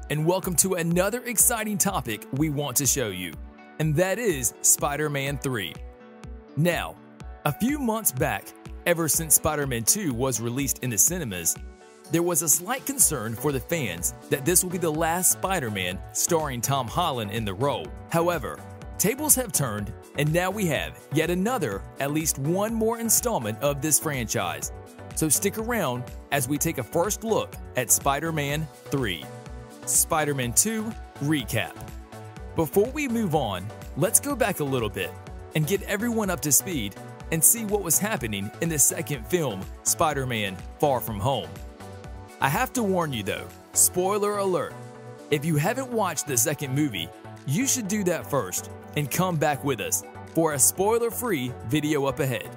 and welcome to another exciting topic we want to show you, and that is Spider-Man 3. Now, a few months back, ever since Spider-Man 2 was released in the cinemas, there was a slight concern for the fans that this will be the last Spider-Man starring Tom Holland in the role. However, tables have turned, and now we have yet another, at least one more installment of this franchise. So stick around as we take a first look at Spider-Man 3. Spider-Man 2 Recap. Before we move on, let's go back a little bit and get everyone up to speed and see what was happening in the second film, Spider-Man Far From Home. I have to warn you though, spoiler alert, if you haven't watched the second movie, you should do that first and come back with us for a spoiler-free video up ahead.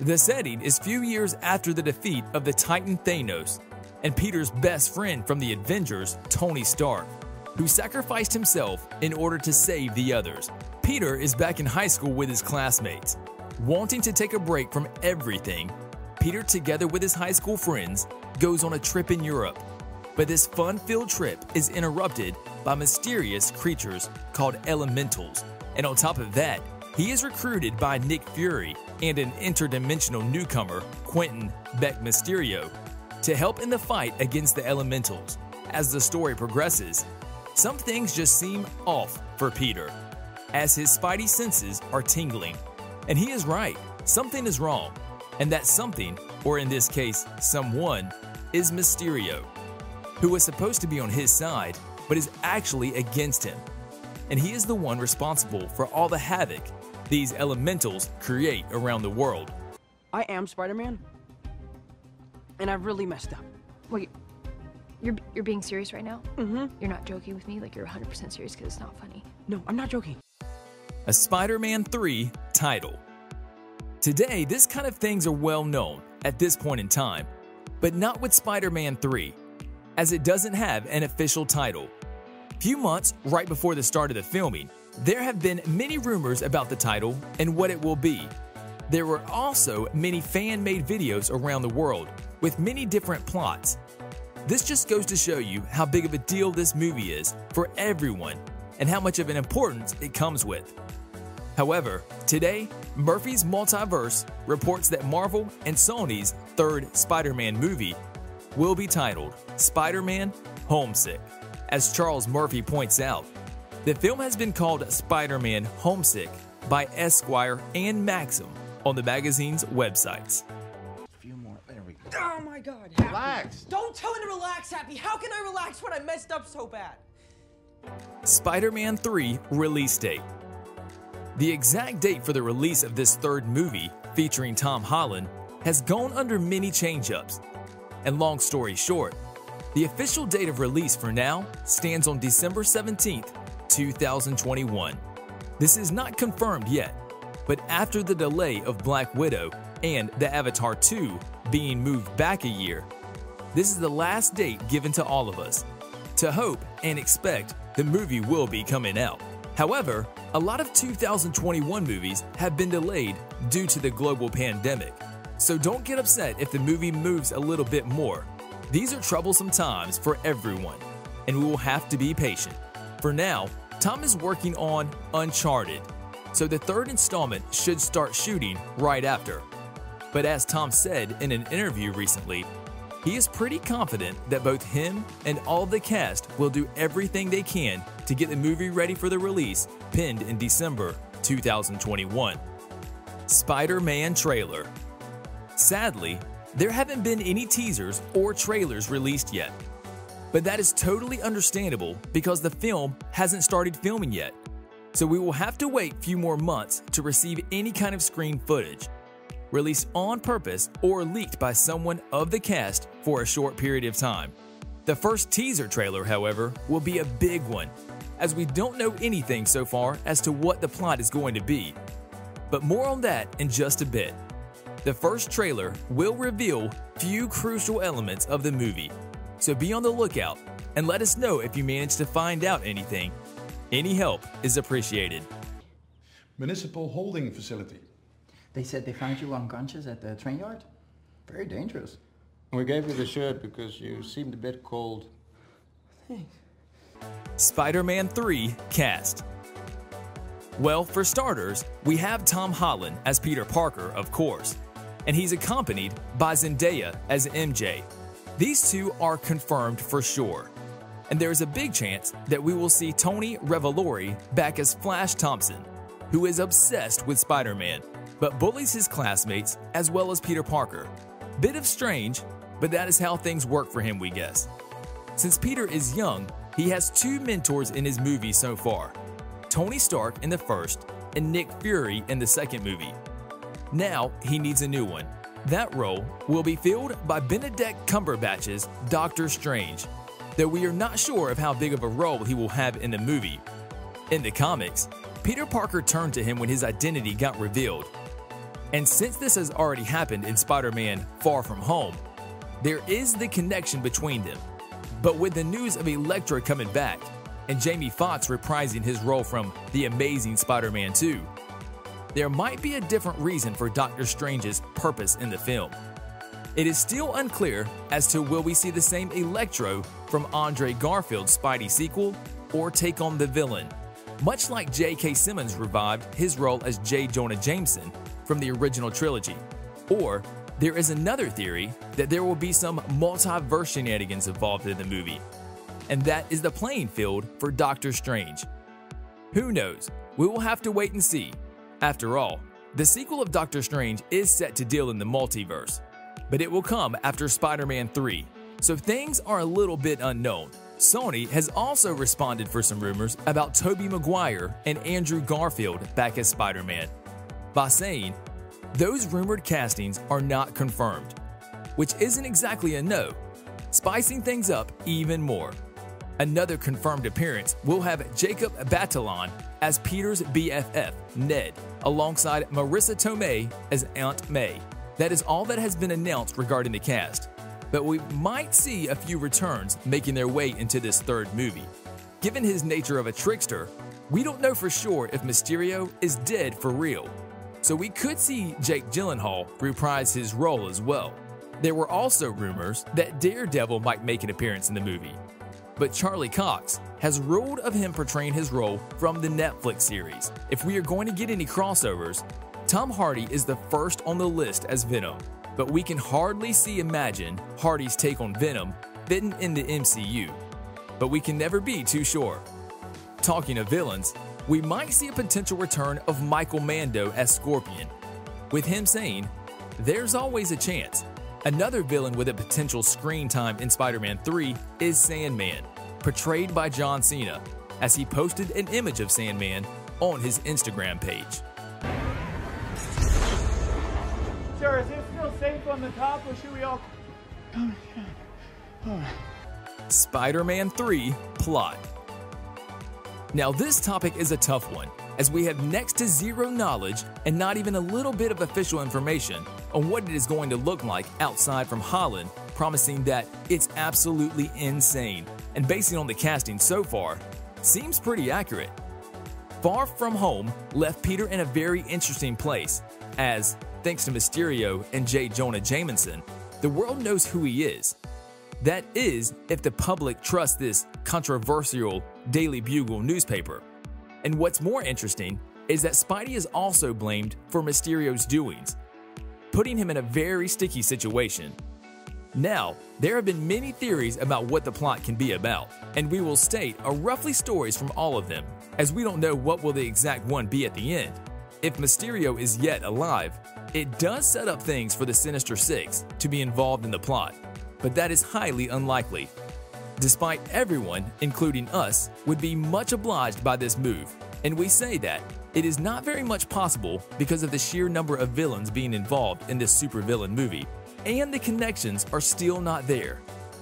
The setting is few years after the defeat of the Titan Thanos and Peter's best friend from the Avengers, Tony Stark, who sacrificed himself in order to save the others. Peter is back in high school with his classmates. Wanting to take a break from everything, Peter, together with his high school friends, goes on a trip in Europe. But this fun-filled trip is interrupted by mysterious creatures called Elementals. And on top of that, he is recruited by Nick Fury and an interdimensional newcomer, Quentin Beck Mysterio, to help in the fight against the Elementals. As the story progresses, some things just seem off for Peter, as his spidey senses are tingling. And he is right, something is wrong. And that something, or in this case, someone, is Mysterio, who is supposed to be on his side, but is actually against him. And he is the one responsible for all the havoc these Elementals create around the world. I am Spider-Man, and I've really messed up. Wait, you're being serious right now? Mm-hmm. You're not joking with me? Like you're 100% serious because it's not funny? No, I'm not joking. A Spider-Man 3 title. Today, this kind of things are well known at this point in time, but not with Spider-Man 3, as it doesn't have an official title. Few months right before the start of the filming, there have been many rumors about the title and what it will be. There were also many fan-made videos around the world with many different plots. This just goes to show you how big of a deal this movie is for everyone and how much of an importance it comes with. However, today, Murphy's Multiverse reports that Marvel and Sony's third Spider-Man movie will be titled Spider-Man Homesick. As Charles Murphy points out, the film has been called Spider-Man Homesick by Esquire and Maxim on the magazine's websites. A few more. There we go. Oh my God, Happy. Relax. Don't tell me to relax, Happy. How can I relax when I messed up so bad? Spider-Man 3 release date. The exact date for the release of this third movie, featuring Tom Holland, has gone under many change-ups. And long story short, the official date of release for now stands on December 17th, 2021. This is not confirmed yet, but after the delay of Black Widow and the Avatar 2 being moved back a year, this is the last date given to all of us to hope and expect the movie will be coming out. However, a lot of 2021 movies have been delayed due to the global pandemic, so don't get upset if the movie moves a little bit more. These are troublesome times for everyone, and we will have to be patient. For now, Tom is working on Uncharted, so the third installment should start shooting right after. But as Tom said in an interview recently, he is pretty confident that both him and all of the cast will do everything they can to get the movie ready for the release pinned in December 2021. Spider-Man trailer. Sadly, there haven't been any teasers or trailers released yet. But that is totally understandable because the film hasn't started filming yet. So we will have to wait a few more months to receive any kind of screen footage, released on purpose or leaked by someone of the cast for a short period of time. The first teaser trailer, however, will be a big one, as we don't know anything so far as to what the plot is going to be. But more on that in just a bit. The first trailer will reveal few crucial elements of the movie, so be on the lookout and let us know if you manage to find out anything. Any help is appreciated. Municipal holding facility. They said they found you unconscious at the train yard? Very dangerous. We gave you the shirt because you seemed a bit cold. Thanks. Spider-Man 3 cast. Well, for starters, we have Tom Holland as Peter Parker, of course, and he's accompanied by Zendaya as MJ. These two are confirmed for sure. And there is a big chance that we will see Tony Revolori back as Flash Thompson, who is obsessed with Spider-Man, but bullies his classmates as well as Peter Parker. Bit of strange, but that is how things work for him, we guess. Since Peter is young, he has two mentors in his movie so far, Tony Stark in the first and Nick Fury in the second movie. Now he needs a new one. That role will be filled by Benedict Cumberbatch's Doctor Strange, though we are not sure of how big of a role he will have in the movie. In the comics, Peter Parker turned to him when his identity got revealed. And since this has already happened in Spider-Man Far From Home, there is the connection between them. But with the news of Electro coming back and Jamie Foxx reprising his role from The Amazing Spider-Man 2, there might be a different reason for Doctor Strange's purpose in the film. It is still unclear as to will we see the same Electro from Andre Garfield's Spidey sequel or take on the villain, much like J.K. Simmons revived his role as J. Jonah Jameson from the original trilogy. Or there is another theory that there will be some multiverse shenanigans involved in the movie, and that is the playing field for Doctor Strange. Who knows? We will have to wait and see. After all, the sequel of Doctor Strange is set to deal in the multiverse, but it will come after Spider-Man 3, so things are a little bit unknown. Sony has also responded for some rumors about Tobey Maguire and Andrew Garfield back as Spider-Man by saying, those rumored castings are not confirmed, which isn't exactly a no, spicing things up even more. Another confirmed appearance will have Jacob Batalon as Peter's BFF, Ned, alongside Marissa Tomei as Aunt May. That is all that has been announced regarding the cast, but we might see a few returns making their way into this third movie. Given his nature of a trickster, we don't know for sure if Mysterio is dead for real, so we could see Jake Gyllenhaal reprise his role as well. There were also rumors that Daredevil might make an appearance in the movie, but Charlie Cox has ruled of him portraying his role from the Netflix series. If we are going to get any crossovers, Tom Hardy is the first on the list as Venom, but we can hardly imagine Hardy's take on Venom fitting in the MCU, but we can never be too sure. Talking of villains, we might see a potential return of Michael Mando as Scorpion, with him saying, there's always a chance. Another villain with a potential screen time in Spider-Man 3 is Sandman, portrayed by John Cena, as he posted an image of Sandman on his Instagram page. Sir, is it still safe on the top, or should we all... Spider-Man 3 plot. Now this topic is a tough one, as we have next to zero knowledge and not even a little bit of official information on what it is going to look like outside from Holland promising that it's absolutely insane, and basing on the casting so far, seems pretty accurate. Far From Home left Peter in a very interesting place, as, thanks to Mysterio and J. Jonah Jameson, the world knows who he is. That is, if the public trusts this controversial Daily Bugle newspaper. And what's more interesting is that Spidey is also blamed for Mysterio's doings, putting him in a very sticky situation. Now, there have been many theories about what the plot can be about, and we will state a roughly stories from all of them, as we don't know what will the exact one be at the end. If Mysterio is yet alive, it does set up things for the Sinister Six to be involved in the plot, but that is highly unlikely. Despite everyone, including us, would be much obliged by this move, and we say that it is not very much possible because of the sheer number of villains being involved in this supervillain movie, and the connections are still not there,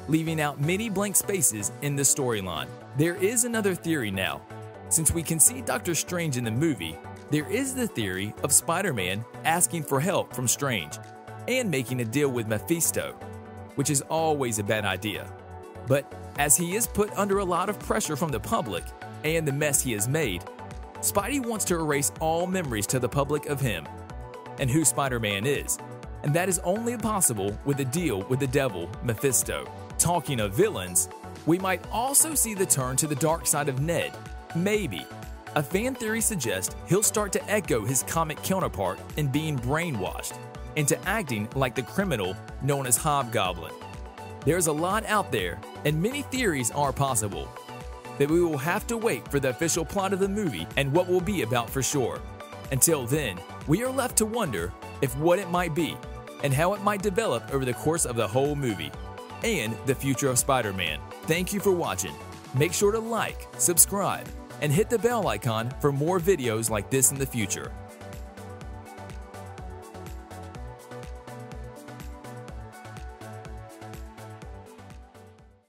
leaving out many blank spaces in the storyline. There is another theory now. Since we can see Doctor Strange in the movie, there is the theory of Spider-Man asking for help from Strange and making a deal with Mephisto, which is always a bad idea. But as he is put under a lot of pressure from the public and the mess he has made, Spidey wants to erase all memories to the public of him and who Spider-Man is, and that is only possible with a deal with the devil, Mephisto. Talking of villains, We might also see the turn to the dark side of Ned. Maybe. A fan theory suggests he'll start to echo his comic counterpart in being brainwashed into acting like the criminal known as Hobgoblin. There's a lot out there, and many theories are possible. But we will have to wait for the official plot of the movie and what will be about for sure. Until then, we are left to wonder if what it might be and how it might develop over the course of the whole movie and the future of Spider-Man. Thank you for watching. Make sure to like, subscribe, and hit the bell icon for more videos like this in the future.